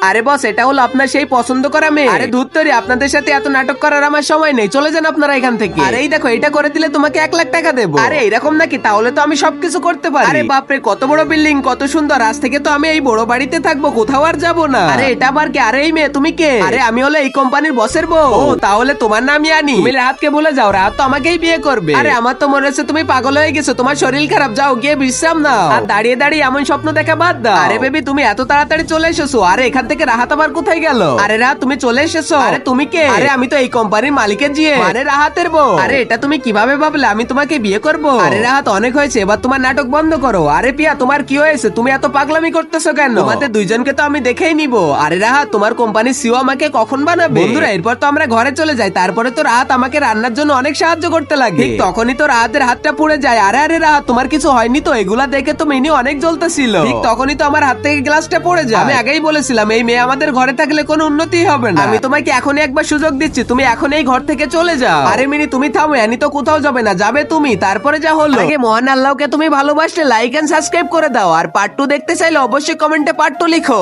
আরে বস, এটা হলো আপনার সেই পছন্দ করা মেয়ে। আরে ধুত্তরি, আপনাদের সাথে এত নাটক করার আমার সময় নেই, চলে যান আপনারা এখান থেকে। আরে এই দেখো, এটা করে দিলে তোমাকে 1 লাখ টাকা দেবো। আরে এরকম নাকি? তাহলে তো আমি সবকিছু করতে পারি। আরে বাপরে, কত বড় বিল্ডিং, কত সুন্দর। আজ থেকে তো আমি এই বড় বাড়িতে থাকবো, কোথাও আর যাবো না। আরে এটা আবার কি? আরে এই মেয়ে, তুমি কে? আরে আমি হলো এই কোম্পানির বসের বউ। ও তাহলে তোমার নামই আনি। তুমি রাহাতকে বলে যাও, রাহাত তো আমাকেই বিয়ে করবে। আরে আমার তো মনে হচ্ছে তুমি পাগল হয়ে গেছো, তোমার শরীর খারাপ, যাও গিয়ে বিশ্রাম নাও। আর দাঁড়িয়ে দাঁড়িয়ে এমন স্বপ্ন দেখা বাদ দাও। আরে বেবি, তুমি এত তাড়াতাড়ি চলে এসেছো? আরে এখান থেকে রাহাত আবার কোথায় গেল? আরে রাহাত, তুমি চলে এসেছো? আরে তুমি কে? আরে আমি তো এই কোম্পানির মালিকের জিয়ে, মানে রাহাতের বউ। আরে এটা তুমি কিভাবে ভাবলে আমি তোমাকে বিয়ে করব? আরে রাহাত, অনেক হয়েছে, এবার তোমার নাটক বন্ধ করো। আরে পিয়া, তোমার কি হয়েছে? তুমি এত পাগলামি করতেছো কেন? তোমাদের দুইজনকে তো আমি দেখেই নিব। আরে রাহাত, তোমার কোম্পানির সিও আমাকে কখন বানাবে? বন্ধুরা, এরপর তো আমরা ঘরে চলে যাই। তারপরে তো রাহাত আমাকে রান্নার জন্য অনেক সাহায্য করতে লাগে। ঠিক তখনই তো রাহাতের হাতটা পুড়ে যায়। আরে আরে রাহাত, তোমার কিছু হয়নি তো? এগুলা দেখে তো মিনি অনেক জ্বলতেছিল। ঠিক তখনই তো আমার হাত থেকে গ্লাসটা পড়ে যায়। আমি আগেই বলেছিলাম এই মেয়ে আমাদের ঘরে থাকলে কোনো উন্নতি হবে না। আমি তোমাকে এখনই একবার সুযোগ দিচ্ছি, তুমি এখন এই ঘর থেকে চলে যাও। আরে মিনি, তুমি থামো, এনি তো কোথাও যাবে না, যাবে তুমি। তারপরে যা হলো, আগে মহান আল্লাহকে তুমি ভালোবাসলে লাইক এন্ড সাবস্ক্রাইব করে দাও। আর পার্ট 2 দেখতে চাইলে অবশ্যই কমেন্টে পার্ট 2 লিখো।